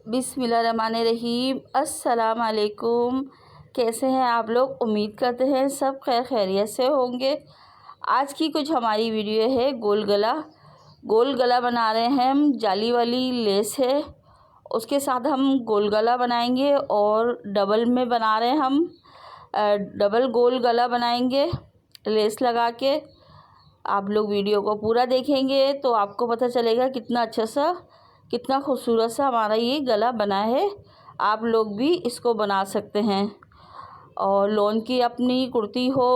बिस्मिल्लाहिर्रहमानिर्रहीम। अस्सलाम वालेकुम। कैसे हैं आप लोग? उम्मीद करते हैं सब खैरियत से होंगे। आज की कुछ हमारी वीडियो है गोल गला बना रहे हैं हम। जाली वाली लेस है, उसके साथ हम गोल गला बनाएंगे और डबल में बना रहे हैं हम। डबल गोल गला बनाएंगे लेस लगा के। आप लोग वीडियो को पूरा देखेंगे तो आपको पता चलेगा कितना खूबसूरत सा हमारा ये गला बना है। आप लोग भी इसको बना सकते हैं। और लॉन की अपनी कुर्ती हो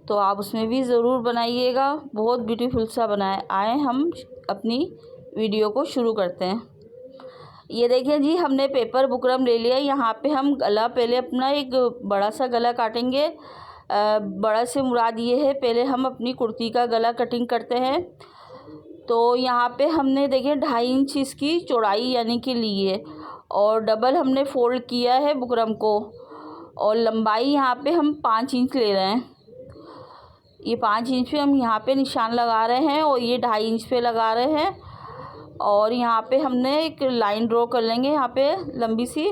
तो आप उसमें भी ज़रूर बनाइएगा। बहुत ब्यूटीफुल सा बनाए। आए हम अपनी वीडियो को शुरू करते हैं। ये देखें जी, हमने पेपर बुकरम ले लिया। यहाँ पे हम गला पहले अपना एक बड़ा सा गला काटेंगे। बड़ा से मुराद ये है, पहले हम अपनी कुर्ती का गला कटिंग करते हैं। तो यहाँ पे हमने देखें 2.5 इंच इसकी चौड़ाई यानी कि ली है और डबल हमने फ़ोल्ड किया है बुकरम को। और लंबाई यहाँ पे हम 5 इंच ले रहे हैं। ये 5 इंच पे हम यहाँ पे निशान लगा रहे हैं और ये 2.5 इंच पे लगा रहे हैं। और यहाँ पे हमने एक लाइन ड्रॉ कर लेंगे यहाँ पे लंबी सी।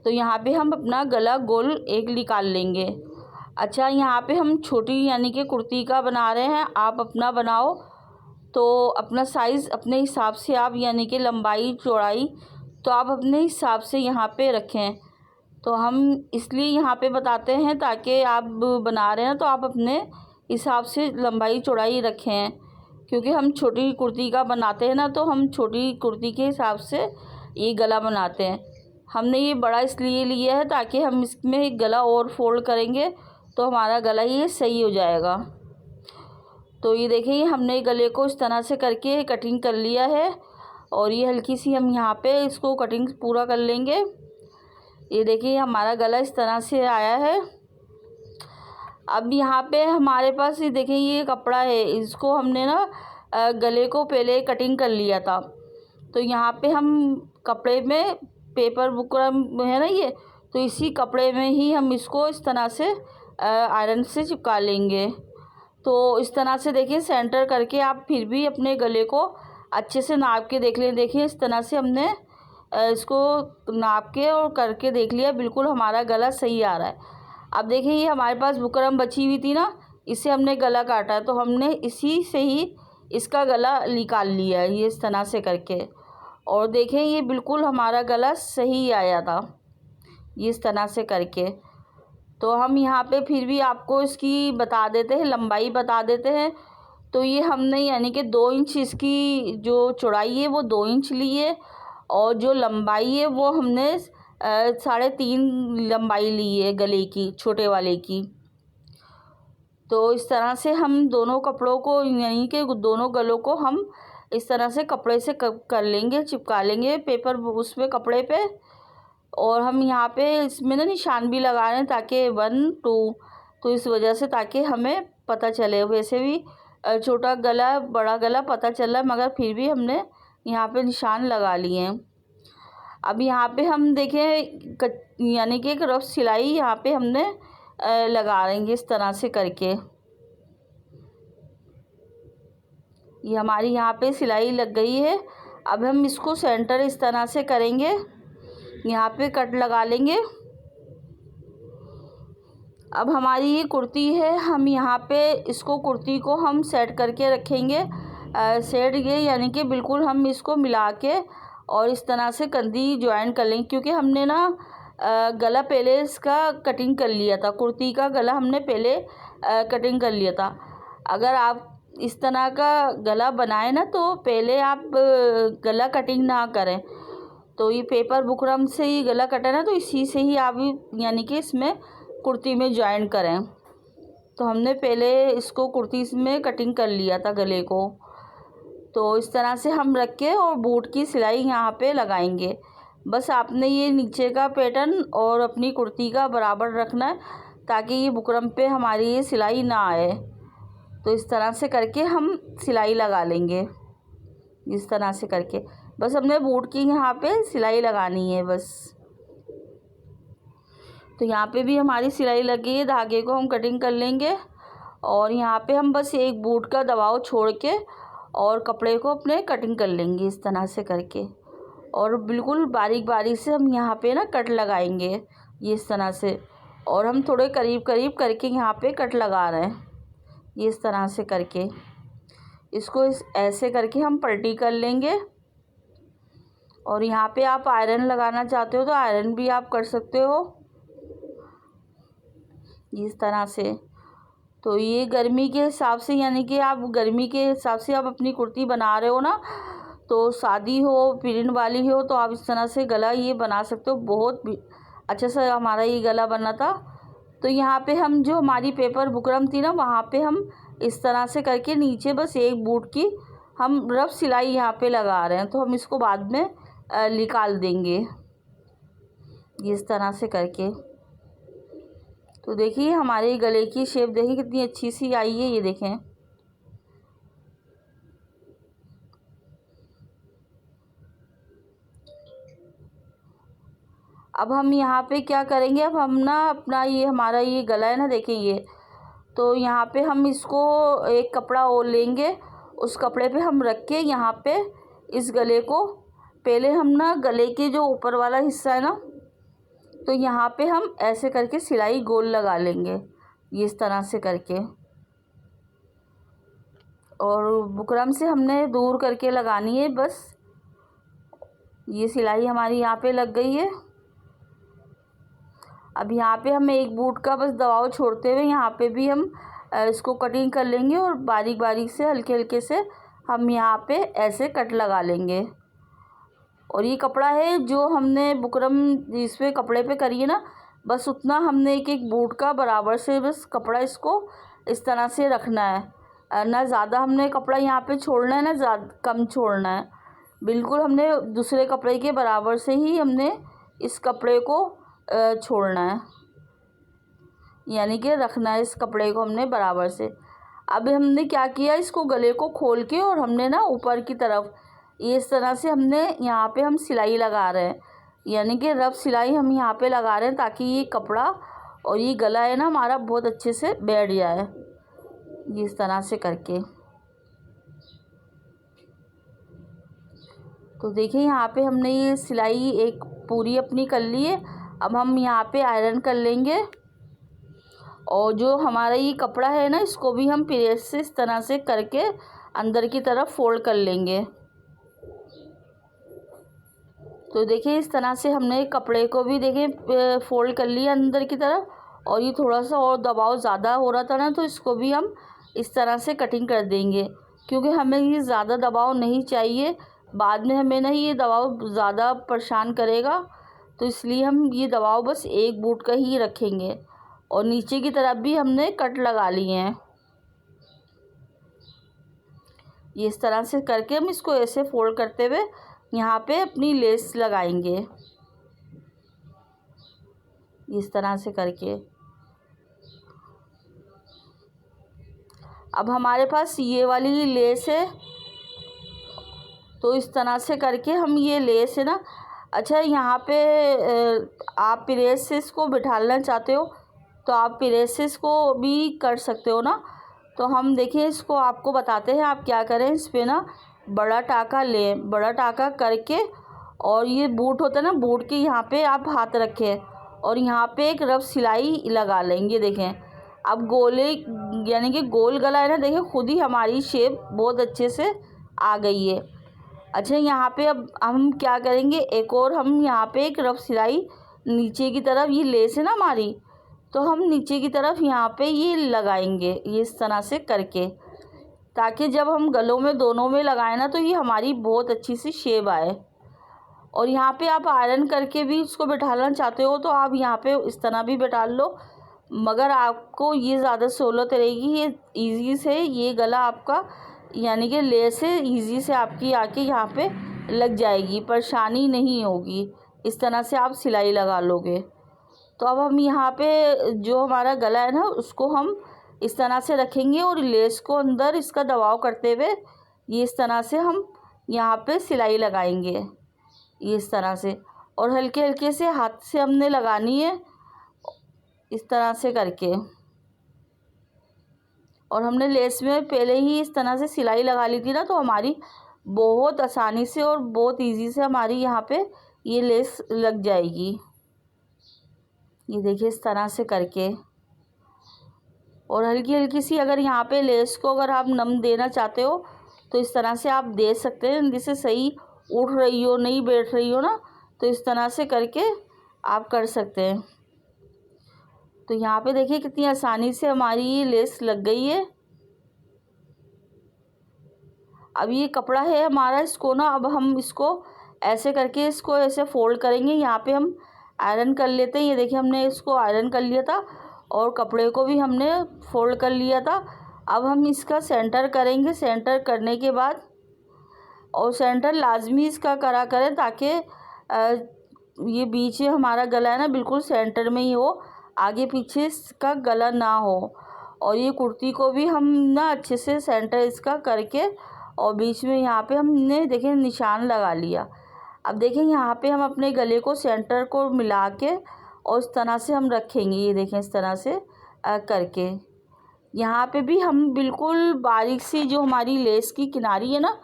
तो यहाँ पे हम अपना गला गोल एक निकाल लेंगे। अच्छा, यहाँ पे हम छोटी यानी कि कुर्ती का बना रहे हैं। आप अपना बनाओ तो अपना साइज़ अपने हिसाब से आप यानी कि लंबाई चौड़ाई तो आप अपने हिसाब से यहाँ पे रखें। तो हम इसलिए यहाँ पे बताते हैं ताकि आप बना रहे हैं तो आप अपने हिसाब से लंबाई चौड़ाई रखें। क्योंकि हम छोटी कुर्ती का बनाते हैं ना, तो हम छोटी कुर्ती के हिसाब से ये गला बनाते हैं। हमने ये बड़ा इसलिए लिया है ताकि हम इसमें एक गला और फोल्ड करेंगे तो हमारा गला ये सही हो जाएगा। तो ये देखिए, हमने गले को इस तरह से करके कटिंग कर लिया है। और ये हल्की सी हम यहाँ पे इसको कटिंग पूरा कर लेंगे। ये देखिए, हमारा गला इस तरह से आया है। अब यहाँ पे हमारे पास ये देखिए, ये कपड़ा है, इसको हमने ना गले को पहले कटिंग कर लिया था। तो यहाँ पे हम कपड़े में पेपर बुकरम है ना ये, तो इसी कपड़े में ही हम इसको इस तरह से आयरन से चिपका लेंगे। तो इस तरह से देखिए सेंटर करके आप फिर भी अपने गले को अच्छे से नाप के देख लें। देखिए इस तरह से हमने इसको नाप के और करके देख लिया, बिल्कुल हमारा गला सही आ रहा है। अब देखिए, ये हमारे पास बुकरम बची हुई थी ना, इससे हमने गला काटा है तो हमने इसी से ही इसका गला निकाल लिया है ये इस तरह से करके। और देखें ये बिल्कुल हमारा गला सही आया था ये इस तरह से करके। तो हम यहाँ पे फिर भी आपको इसकी बता देते हैं, लंबाई बता देते हैं। तो ये हमने यानी कि 2 इंच इसकी जो चौड़ाई है वो 2 इंच ली है और जो लंबाई है वो हमने 3.5 लंबाई ली है गले की, छोटे वाले की। तो इस तरह से हम दोनों कपड़ों को यानी कि दोनों गलों को हम इस तरह से कपड़े से कर लेंगे, चिपका लेंगे पेपर उसमें कपड़े पे। और हम यहाँ पे इसमें ना निशान भी लगा रहे हैं ताकि 1 2, तो इस वजह से ताकि हमें पता चले। वैसे भी छोटा गला बड़ा गला पता चल रहा है, मगर फिर भी हमने यहाँ पे निशान लगा लिए हैं। अब यहाँ पे हम देखें यानी कि एक रफ सिलाई यहाँ पे हमने लगा देंगे इस तरह से करके। ये हमारी यहाँ पे सिलाई लग गई है। अब हम इसको सेंटर इस तरह से करेंगे, यहाँ पे कट लगा लेंगे। अब हमारी ये कुर्ती है, हम यहाँ पे इसको कुर्ती को हम सेट करके रखेंगे। सेट ये यानी कि बिल्कुल हम इसको मिला के और इस तरह से कंधी ज्वाइन कर लेंगे। क्योंकि हमने ना गला पहले इसका कटिंग कर लिया था, कुर्ती का गला हमने पहले कटिंग कर लिया था। अगर आप इस तरह का गला बनाए ना तो पहले आप गला कटिंग ना करें। तो ये पेपर बुकरम से ही गला कटा ना, तो इसी से ही आप यानी कि इसमें कुर्ती में ज्वाइन करें। तो हमने पहले इसको कुर्ती में कटिंग कर लिया था गले को। तो इस तरह से हम रख के और बूट की सिलाई यहाँ पे लगाएंगे। बस आपने ये नीचे का पैटर्न और अपनी कुर्ती का बराबर रखना है ताकि ये बुकरम पे हमारी ये सिलाई ना आए। तो इस तरह से करके हम सिलाई लगा लेंगे इस तरह से करके। बस हमने बूट की यहाँ पे सिलाई लगानी है बस। तो यहाँ पे भी हमारी सिलाई लगी है, धागे को हम कटिंग कर लेंगे। और यहाँ पे हम बस एक बूट का दबाव छोड़ के और कपड़े को अपने कटिंग कर लेंगे इस तरह से करके। और बिल्कुल बारीक बारीक से हम यहाँ पे ना कट लगाएंगे ये इस तरह से। और हम थोड़े करीब करीब करके यहाँ पे कट लगा रहे हैं ये इस तरह से करके। इसको ऐसे करके हम पलटी कर लेंगे। और यहाँ पे आप आयरन लगाना चाहते हो तो आयरन भी आप कर सकते हो इस तरह से। तो ये गर्मी के हिसाब से, यानी कि आप गर्मी के हिसाब से आप अपनी कुर्ती बना रहे हो ना, तो शादी हो प्रिंट वाली हो तो आप इस तरह से गला ये बना सकते हो। बहुत अच्छा से हमारा ये गला बना था। तो यहाँ पे हम जो हमारी पेपर बुकरम थी ना, वहाँ पे हम इस तरह से करके नीचे बस एक बूट की हम रफ सिलाई यहाँ पे लगा रहे हैं। तो हम इसको बाद में निकाल देंगे इस तरह से करके। तो देखिए हमारे गले की शेप देखिए कितनी अच्छी सी आई है, ये देखें। अब हम यहाँ पे क्या करेंगे, अब हम ना अपना ये हमारा ये गला है ना, देखें ये। तो यहाँ पे हम इसको एक कपड़ा और लेंगे, उस कपड़े पे हम रख के यहाँ पे इस गले को पहले हम ना गले के जो ऊपर वाला हिस्सा है ना, तो यहाँ पे हम ऐसे करके सिलाई गोल लगा लेंगे ये इस तरह से करके। और बुकरम से हमने दूर करके लगानी है बस। ये सिलाई हमारी यहाँ पे लग गई है। अब यहाँ पे हम एक बूट का बस दबाव छोड़ते हुए यहाँ पे भी हम इसको कटिंग कर लेंगे। और बारीक बारीक से हल्के हल्के से हम यहाँ पे ऐसे कट लगा लेंगे। और ये कपड़ा है जो हमने बुकरम इस पे कपड़े पे करी है ना, बस उतना हमने एक एक बूट का बराबर से बस कपड़ा इसको इस तरह से रखना है। ना ज़्यादा हमने कपड़ा यहाँ पे छोड़ना है, ना ज़्यादा कम छोड़ना है। बिल्कुल हमने दूसरे कपड़े के बराबर से ही हमने इस कपड़े को छोड़ना है, यानी कि रखना है इस कपड़े को हमने बराबर से। अब हमने क्या किया, इसको गले को खोल के और हमने ना ऊपर की तरफ ये इस तरह से हमने यहाँ पे हम सिलाई लगा रहे हैं, यानी कि रफ सिलाई हम यहाँ पे लगा रहे हैं ताकि ये कपड़ा और ये गला है ना हमारा बहुत अच्छे से बैठ जाए ये इस तरह से करके। तो देखिए यहाँ पे हमने ये सिलाई एक पूरी अपनी कर ली है। अब हम यहाँ पे आयरन कर लेंगे। और जो हमारा ये कपड़ा है ना, इसको भी हम प्रेस से इस तरह से करके अंदर की तरफ फोल्ड कर लेंगे। तो देखिए इस तरह से हमने कपड़े को भी देखिए फोल्ड कर लिया अंदर की तरफ। और ये थोड़ा सा और दबाव ज़्यादा हो रहा था ना, तो इसको भी हम इस तरह से कटिंग कर देंगे, क्योंकि हमें ये ज़्यादा दबाव नहीं चाहिए। बाद में हमें ना ये दबाव ज़्यादा परेशान करेगा, तो इसलिए हम ये दबाव बस एक बूट का ही रखेंगे। और नीचे की तरफ भी हमने कट लगा लिए हैं ये इस तरह से करके। हम इसको ऐसे फोल्ड करते हुए यहाँ पे अपनी लेस लगाएंगे इस तरह से करके। अब हमारे पास ये वाली लेस है, तो इस तरह से करके हम ये लेस है ना, अच्छा यहाँ पे आप प्रेस से इसको बिठाना चाहते हो तो आप प्रेस से इसको भी कर सकते हो ना। तो हम देखिए इसको आपको बताते हैं आप क्या करें। इस पर ना बड़ा टाका लें, बड़ा टाका करके, और ये बूट होता है ना, बूट के यहाँ पे आप हाथ रखें और यहाँ पे एक रफ सिलाई लगा लेंगे। देखें अब गोले यानी कि गोल गला है ना, देखें खुद ही हमारी शेप बहुत अच्छे से आ गई है। अच्छा यहाँ पे अब हम क्या करेंगे, एक और हम यहाँ पे एक रफ सिलाई नीचे की तरफ, ये लेस है ना हमारी, तो हम नीचे की तरफ यहाँ पे ये लगाएंगे ये इस तरह से करके, ताकि जब हम गलों में दोनों में लगाएं ना तो ये हमारी बहुत अच्छी सी शेप आए। और यहाँ पे आप आयरन करके भी इसको बिठाना चाहते हो तो आप यहाँ पे इस तरह भी बिठा लो, मगर आपको ये ज़्यादा सहूलत रहेगी। ये इजी से ये गला आपका यानी कि लेस से इजी से आपकी आके यहाँ पे लग जाएगी, परेशानी नहीं होगी। इस तरह से आप सिलाई लगा लोगे। तो अब हम यहाँ पे जो हमारा गला है ना, उसको हम इस तरह से रखेंगे और लेस को अंदर इसका दबाव करते हुए ये इस तरह से हम यहाँ पे सिलाई लगाएंगे ये इस तरह से। और हल्के हल्के से हाथ से हमने लगानी है इस तरह से करके। और हमने लेस में पहले ही इस तरह से सिलाई लगा ली थी ना, तो हमारी बहुत आसानी से और बहुत इजी से हमारी यहाँ पे ये लेस लग जाएगी। ये देखिए इस तरह से करके, और हल्की हल्की सी अगर यहाँ पे लेस को अगर आप नम देना चाहते हो तो इस तरह से आप दे सकते हैं, जिससे सही उठ रही हो, नहीं बैठ रही हो ना, तो इस तरह से करके आप कर सकते हैं। तो यहाँ पे देखिए कितनी आसानी से हमारी ये लेस लग गई है। अब ये कपड़ा है हमारा, इसको ना अब हम इसको ऐसे करके इसको ऐसे फोल्ड करेंगे। यहाँ पे हम आयरन कर लेते हैं। ये देखिए हमने इसको आयरन कर लिया था और कपड़े को भी हमने फोल्ड कर लिया था। अब हम इसका सेंटर करेंगे। सेंटर करने के बाद, और सेंटर लाजमी इसका करा करें ताकि ये बीच में हमारा गला है ना बिल्कुल सेंटर में ही हो, आगे पीछे इसका गला ना हो। और ये कुर्ती को भी हम ना अच्छे से सेंटर इसका करके, और बीच में यहाँ पे हमने देखिए निशान लगा लिया। अब देखें यहाँ पे हम अपने गले को सेंटर को मिला के और इस तरह से हम रखेंगे। ये देखें इस तरह से करके यहाँ पे भी हम बिल्कुल बारीक सी जो हमारी लेस की किनारी है ना,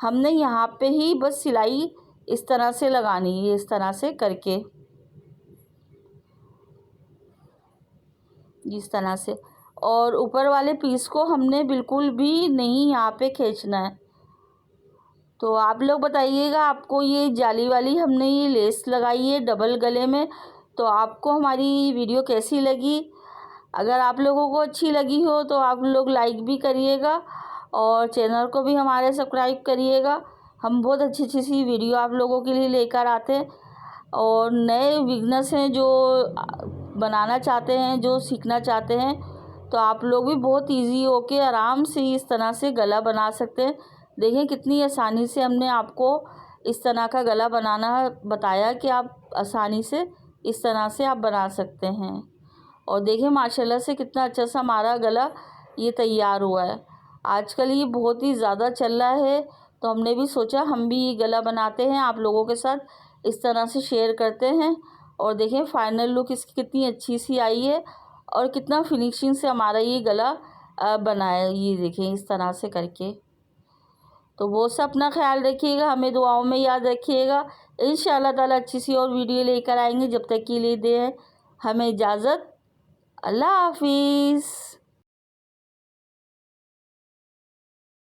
हमने यहाँ पे ही बस सिलाई इस तरह से लगानी है, इस तरह से करके, इस तरह से। और ऊपर वाले पीस को हमने बिल्कुल भी नहीं यहाँ पे खींचना है। तो आप लोग बताइएगा, आपको ये जाली वाली हमने ये लेस लगाई है डबल गले में, तो आपको हमारी वीडियो कैसी लगी? अगर आप लोगों को अच्छी लगी हो तो आप लोग लाइक भी करिएगा और चैनल को भी हमारे सब्सक्राइब करिएगा। हम बहुत अच्छी अच्छी सी वीडियो आप लोगों के लिए लेकर आते हैं। और नए बिगनर्स हैं जो बनाना चाहते हैं, जो सीखना चाहते हैं, तो आप लोग भी बहुत इजी होके आराम से इस तरह से गला बना सकते हैं। देखें कितनी आसानी से हमने आपको इस तरह का गला बनाना बताया कि आप आसानी से इस तरह से आप बना सकते हैं। और देखें माशाल्लाह से कितना अच्छा सा हमारा गला ये तैयार हुआ है। आजकल ये बहुत ही ज़्यादा चल रहा है, तो हमने भी सोचा हम भी ये गला बनाते हैं, आप लोगों के साथ इस तरह से शेयर करते हैं। और देखें फाइनल लुक इसकी कितनी अच्छी सी आई है और कितना फिनिशिंग से हमारा ये गला बना है। ये देखें इस तरह से करके। तो वो सब अपना ख्याल रखिएगा, हमें दुआओं में याद रखिएगा। इंशाअल्लाह ताला अच्छी सी और वीडियो लेकर आएंगे। जब तक के लिए दें हमें इजाज़त। अल्लाह हाफिज़।